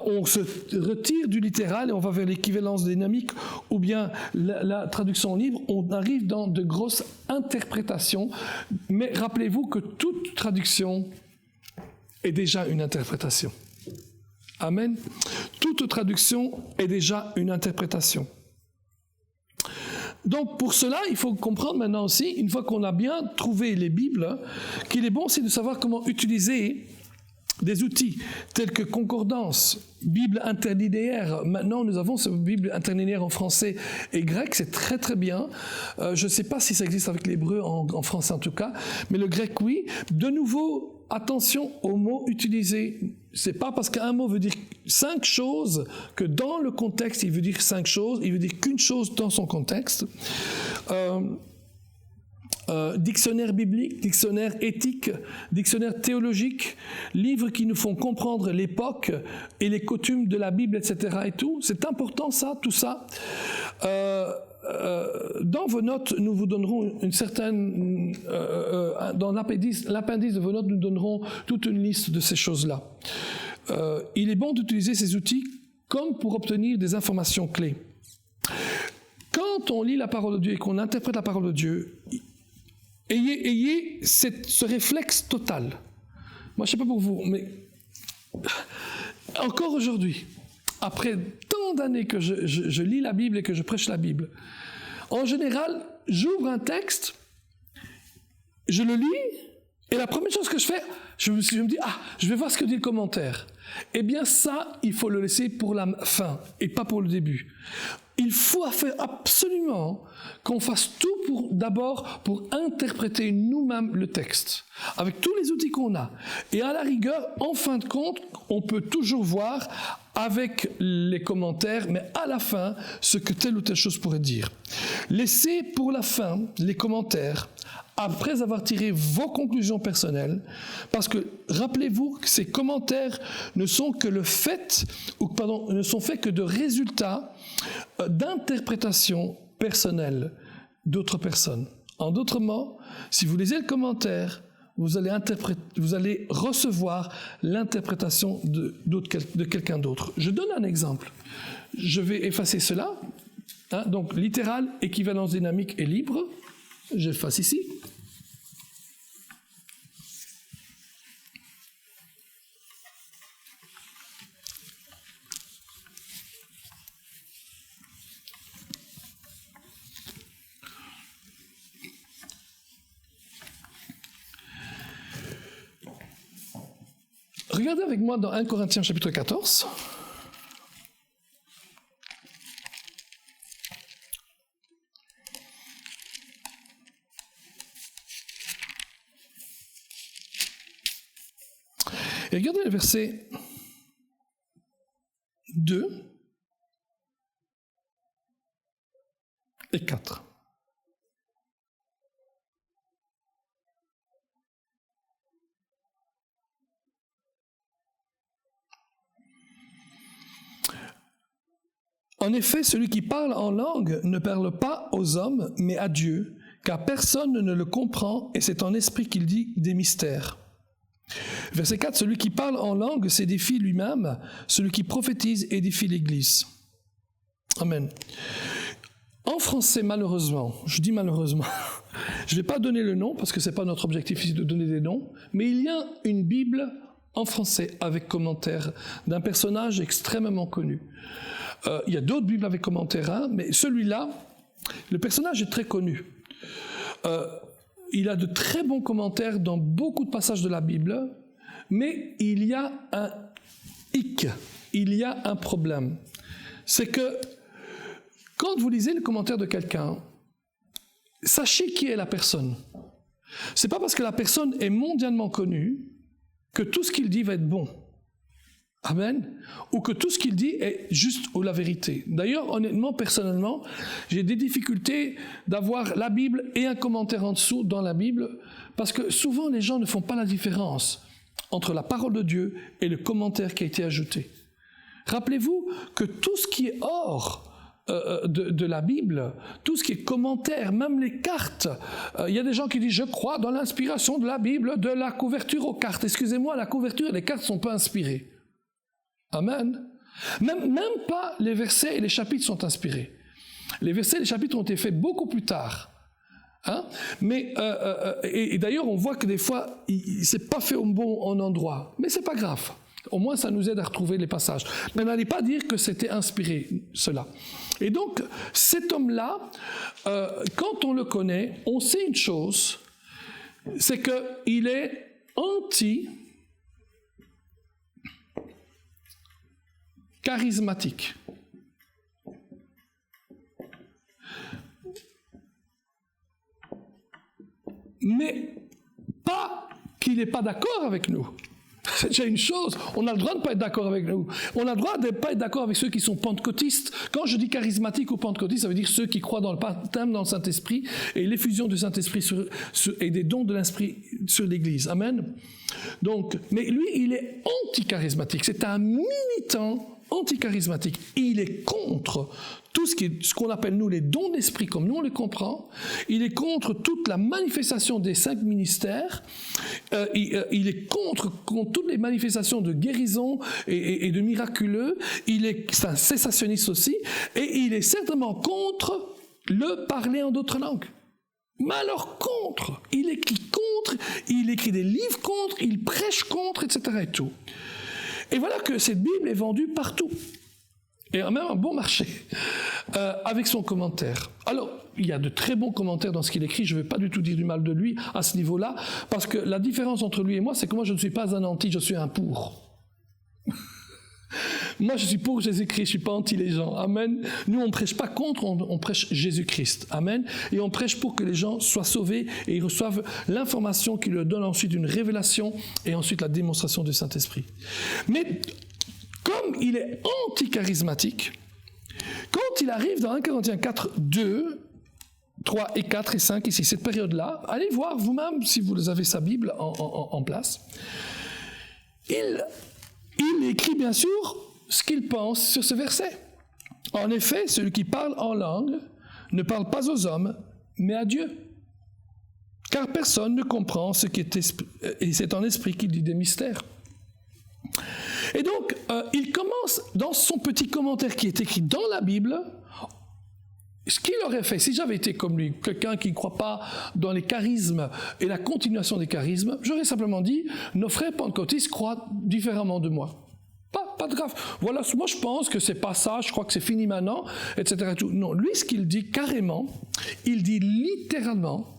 on se retire du littéral et on va vers l'équivalence dynamique ou bien la traduction libre, on arrive dans de grosses interprétations. Mais rappelez-vous que toute traduction est déjà une interprétation. Amen. Toute traduction est déjà une interprétation. Donc pour cela, il faut comprendre maintenant aussi, une fois qu'on a bien trouvé les Bibles, qu'il est bon aussi de savoir comment utiliser des outils tels que concordance, Bible interlinéaire. Maintenant, nous avons cette Bible interlinéaire en français et grec, c'est très très bien. Je ne sais pas si ça existe avec l'hébreu en français en tout cas, mais le grec, oui. De nouveau, attention aux mots utilisés. C'est pas parce qu'un mot veut dire 5 choses que dans le contexte, il veut dire 5 choses. Il veut dire qu'une chose dans son contexte. Dictionnaire biblique, dictionnaire éthique, dictionnaire théologique, livres qui nous font comprendre l'époque et les coutumes de la Bible, etc. et tout. C'est important ça, tout ça. Dans vos notes, nous vous donnerons une certaine... dans l'appendice de vos notes, nous donnerons toute une liste de ces choses-là. Il est bon d'utiliser ces outils comme pour obtenir des informations clés. Quand on lit la parole de Dieu et qu'on interprète la parole de Dieu, ayez ce réflexe total. Moi, je ne sais pas pour vous, mais encore aujourd'hui, après tant d'années que je lis la Bible et que je prêche la Bible, en général, j'ouvre un texte, je le lis, et la première chose que je fais, je me dis, je vais voir ce que dit le commentaire. Eh bien ça, il faut le laisser pour la fin, et pas pour le début. Il faut faire absolument qu'on fasse tout d'abord pour interpréter nous-mêmes le texte, avec tous les outils qu'on a. Et à la rigueur, en fin de compte, on peut toujours voir avec les commentaires, mais à la fin, ce que telle ou telle chose pourrait dire. Laissez pour la fin les commentaires, après avoir tiré vos conclusions personnelles, parce que rappelez-vous que ces commentaires ne sont que ne sont faits que de résultats d'interprétation personnelle d'autres personnes. En d'autres mots, si vous lisez le commentaire, vous allez recevoir l'interprétation de quelqu'un d'autre. Je donne un exemple. Je vais effacer cela. Donc, littéral, équivalence dynamique et libre. J'efface ici. Regardez avec moi dans 1 Corinthiens chapitre 14. Et regardez le verset 2 et 4. En effet, celui qui parle en langue ne parle pas aux hommes, mais à Dieu, car personne ne le comprend, et c'est en esprit qu'il dit des mystères. Verset 4, celui qui parle en langue s'édifie lui-même, celui qui prophétise édifie l'Église. Amen. En français, malheureusement, je dis malheureusement, je ne vais pas donner le nom, parce que ce n'est pas notre objectif ici de donner des noms, mais il y a une Bible en français avec commentaire d'un personnage extrêmement connu. Il y a d'autres Bibles avec commentaires, mais celui-là, le personnage est très connu. il a de très bons commentaires dans beaucoup de passages de la Bible, mais il y a un hic, il y a un problème. C'est que quand vous lisez le commentaire de quelqu'un, sachez qui est la personne. C'est pas parce que la personne est mondialement connue que tout ce qu'il dit va être bon. Amen. Ou que tout ce qu'il dit est juste ou la vérité. D'ailleurs, honnêtement, personnellement, j'ai des difficultés d'avoir la Bible et un commentaire en dessous dans la Bible, parce que souvent les gens ne font pas la différence entre la parole de Dieu et le commentaire qui a été ajouté. Rappelez-vous que tout ce qui est hors de la Bible, tout ce qui est commentaire, même les cartes, il y a des gens qui disent « je crois dans l'inspiration de la Bible, de la couverture aux cartes ». Excusez-moi, la couverture et les cartes ne sont pas inspirées. Amen. Même pas les versets et les chapitres sont inspirés. Les versets et les chapitres ont été faits beaucoup plus tard. Hein? Mais, et d'ailleurs, on voit que des fois, c'est pas fait au bon endroit. Mais c'est pas grave. Au moins, ça nous aide à retrouver les passages. Mais n'allez pas dire que c'était inspiré, cela. Et donc, cet homme-là, quand on le connaît, on sait une chose, c'est qu'il est anti-charismatique. Mais pas qu'il n'est pas d'accord avec nous. C'est déjà une chose, on a le droit de ne pas être d'accord avec nous. On a le droit de ne pas être d'accord avec ceux qui sont pentecôtistes. Quand je dis charismatique ou pentecôtiste, ça veut dire ceux qui croient dans le baptême dans le Saint-Esprit et l'effusion du Saint-Esprit et des dons de l'Esprit sur l'Église. Amen. Donc, mais lui, il est anti-charismatique. C'est un militant anti-charismatique. Il est contre tout ce qu'on appelle, nous, les dons d'esprit, comme nous on les comprend. Il est contre toute la manifestation des 5 ministères. Il est contre toutes les manifestations de guérison et de miraculeux. C'est un cessationniste aussi. Et il est certainement contre le parler en d'autres langues. Mais alors contre, il écrit contre, il écrit des livres contre, il prêche contre, etc. et tout. Et voilà que cette Bible est vendue partout. Et même un bon marché, avec son commentaire. Alors, il y a de très bons commentaires dans ce qu'il écrit, je ne vais pas du tout dire du mal de lui à ce niveau-là, parce que la différence entre lui et moi, c'est que moi je ne suis pas un anti, je suis un pour. Moi je suis pour Jésus-Christ, je ne suis pas anti les gens. Amen. Nous on ne prêche pas contre, on prêche Jésus-Christ. Amen. Et on prêche pour que les gens soient sauvés et ils reçoivent l'information qui leur donne ensuite une révélation et ensuite la démonstration du Saint-Esprit. Mais comme il est anti-charismatique, quand il arrive dans 1 Corinthiens 4, 2, 3 et 4 et 5, ici, cette période-là, allez voir vous-même si vous avez sa Bible en place, il écrit bien sûr ce qu'il pense sur ce verset. En effet, celui qui parle en langue ne parle pas aux hommes, mais à Dieu. Car personne ne comprend ce qui est esprit, et c'est en esprit qu'il dit des mystères. Et donc, il commence dans son petit commentaire qui est écrit dans la Bible, ce qu'il aurait fait, si j'avais été comme lui, quelqu'un qui ne croit pas dans les charismes et la continuation des charismes, j'aurais simplement dit, nos frères pentecôtistes croient différemment de moi. Pas de grave. Voilà, moi je pense que c'est pas ça, je crois que c'est fini maintenant, etc. Non, lui ce qu'il dit carrément, il dit littéralement,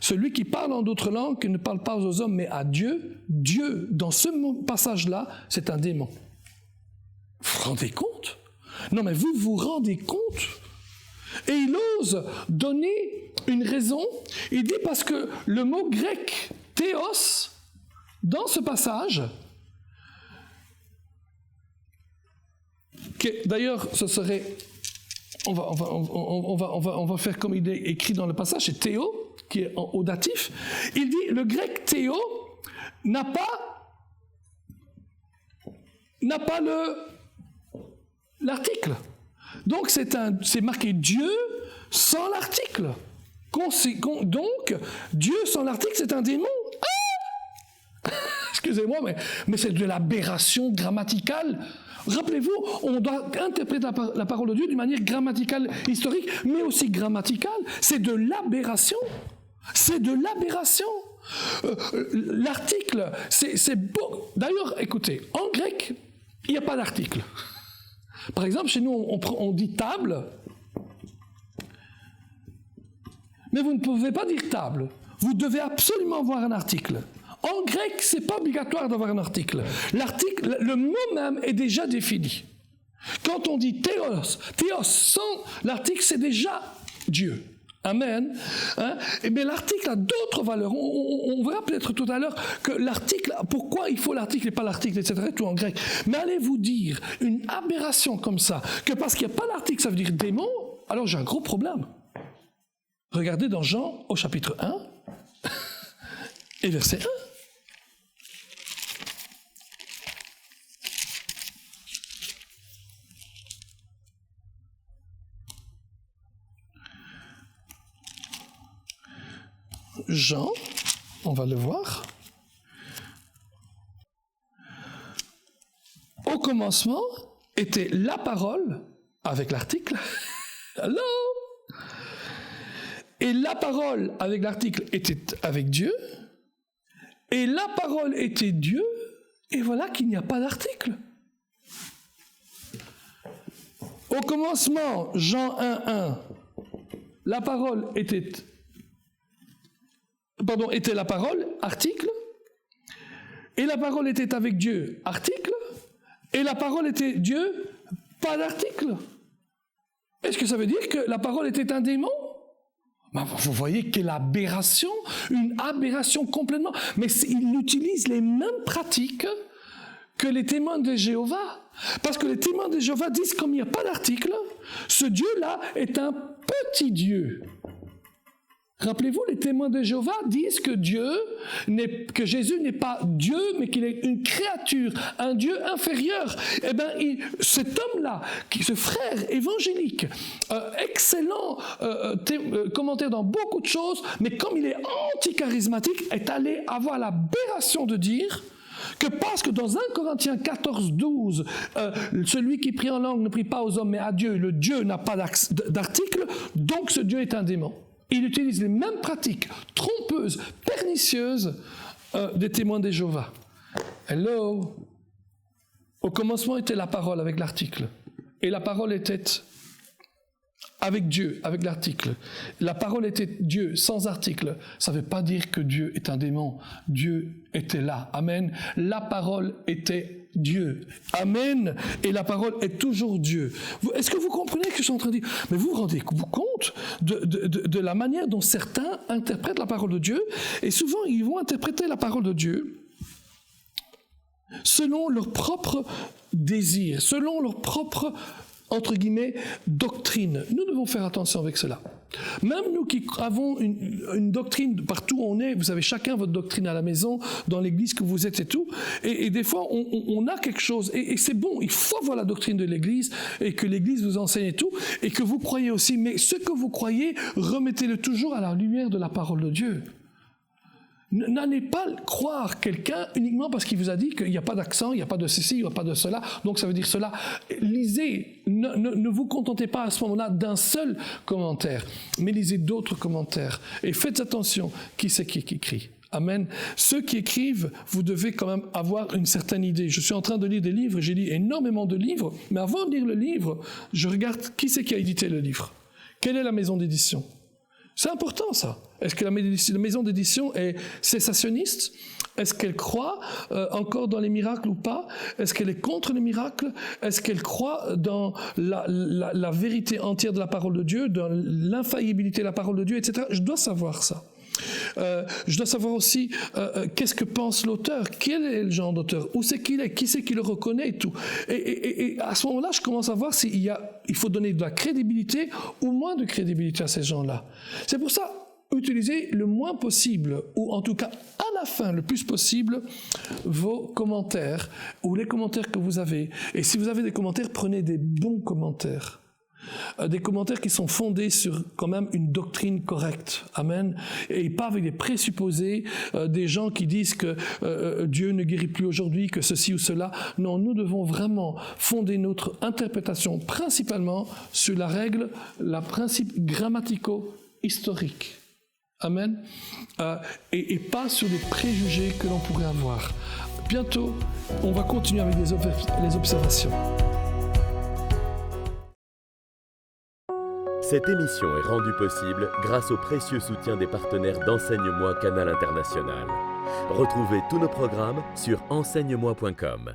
celui qui parle en d'autres langues, qui ne parle pas aux hommes, mais à Dieu, Dieu, dans ce passage-là, c'est un démon. Vous vous rendez compte? Non, mais vous vous rendez compte? Et il ose donner une raison. Il dit parce que le mot grec « théos », dans ce passage, d'ailleurs, ce serait... On va faire comme il est écrit dans le passage, c'est théo, qui est au datif. Il dit, le grec théo n'a pas l'article. Donc c'est marqué Dieu sans l'article. Donc, Dieu sans l'article, c'est un démon. Ah excusez-moi, mais c'est de l'aberration grammaticale. Rappelez-vous, on doit interpréter la parole de Dieu d'une manière grammaticale, historique, mais aussi grammaticale. C'est de l'aberration. C'est de l'aberration. L'article, c'est beau. D'ailleurs, écoutez, en grec, il n'y a pas d'article. Par exemple, chez nous, on dit table, mais vous ne pouvez pas dire table. vous devez absolument avoir un article. En grec, ce n'est pas obligatoire d'avoir un article. L'article, le mot même est déjà défini. Quand on dit théos sans l'article, c'est déjà Dieu. Amen. Mais l'article a d'autres valeurs. On verra peut-être tout à l'heure que l'article, pourquoi il faut l'article et pas l'article, etc., tout en grec. Mais allez vous dire une aberration comme ça, que parce qu'il n'y a pas l'article, ça veut dire démon, alors j'ai un gros problème. Regardez dans Jean au chapitre 1 et verset 1. Jean, on va le voir. Au commencement était la parole avec l'article. Hello! Et la parole avec l'article était avec Dieu. Et la parole était Dieu. Et voilà qu'il n'y a pas d'article. Au commencement, Jean 1:1, la parole était la parole, article, et la parole était avec Dieu, article, et la parole était Dieu, pas d'article. Est-ce que ça veut dire que la parole était un démon? Vous voyez quelle aberration, une aberration complètement. Mais il utilise les mêmes pratiques que les témoins de Jéhovah. Parce que les témoins de Jéhovah disent, comme il n'y a pas d'article, ce Dieu-là est un petit Dieu. Rappelez-vous, les témoins de Jéhovah disent que Jésus n'est pas Dieu, mais qu'il est une créature, un Dieu inférieur. Eh bien, cet homme-là, ce frère évangélique, excellent commentaire dans beaucoup de choses, mais comme il est anti-charismatique, est allé avoir l'aberration de dire que parce que dans 1 Corinthiens 14:12, celui qui prie en langue ne prie pas aux hommes mais à Dieu, le Dieu n'a pas d'article, donc ce Dieu est un démon. Il utilise les mêmes pratiques trompeuses, pernicieuses des témoins de Jéhovah. Hello! Au commencement était la parole avec l'article. Et la parole était avec Dieu, avec l'article. La parole était Dieu sans article. Ça ne veut pas dire que Dieu est un démon. Dieu était là. Amen. La parole était Dieu. Amen. Et la parole est toujours Dieu. Est-ce que vous comprenez ce que je suis en train de dire? Mais vous vous rendez-vous compte de la manière dont certains interprètent la parole de Dieu? Et souvent, ils vont interpréter la parole de Dieu selon leur propre désir, selon leur propre, entre guillemets, doctrine. Nous devons faire attention avec cela. Même nous qui avons une doctrine partout où on est, vous avez chacun votre doctrine à la maison, dans l'église que vous êtes et tout, et des fois on a quelque chose, et c'est bon, il faut avoir la doctrine de l'église, et que l'église vous enseigne et tout, et que vous croyez aussi, mais ce que vous croyez, remettez-le toujours à la lumière de la parole de Dieu. N'allez pas croire quelqu'un uniquement parce qu'il vous a dit qu'il n'y a pas d'accent, il n'y a pas de ceci, il n'y a pas de cela, donc ça veut dire cela. Lisez, ne vous contentez pas à ce moment-là d'un seul commentaire, mais lisez d'autres commentaires. Et faites attention, qui c'est qui écrit. Amen. Ceux qui écrivent, vous devez quand même avoir une certaine idée. Je suis en train de lire des livres, j'ai lu énormément de livres, mais avant de lire le livre, je regarde qui c'est qui a édité le livre. Quelle est la maison d'édition? C'est important, ça. Est-ce que la maison d'édition est cessationniste? Est-ce qu'elle croit encore dans les miracles ou pas? Est-ce qu'elle est contre les miracles? Est-ce qu'elle croit dans la vérité entière de la parole de Dieu, dans l'infaillibilité de la parole de Dieu, etc. Je dois savoir ça. Je dois savoir aussi qu'est-ce que pense l'auteur, quel est le genre d'auteur, où c'est qu'il est, qui c'est qui le reconnaît et tout. Et à ce moment-là, je commence à voir il faut donner de la crédibilité ou moins de crédibilité à ces gens-là. C'est pour ça, utilisez le moins possible, ou en tout cas à la fin, le plus possible, vos commentaires, ou les commentaires que vous avez. Et si vous avez des commentaires, prenez des bons commentaires. Des commentaires qui sont fondés sur quand même une doctrine correcte. Amen. Et pas avec des présupposés, des gens qui disent que Dieu ne guérit plus aujourd'hui, que ceci ou cela. Non, nous devons vraiment fonder notre interprétation principalement sur la règle, la principe grammatico-historique. Amen. Et pas sur les préjugés que l'on pourrait avoir. Bientôt, on va continuer avec les observations.
Cette émission est rendue possible grâce au précieux soutien des partenaires d'Enseigne-moi Canal International. Retrouvez tous nos programmes sur enseigne-moi.com.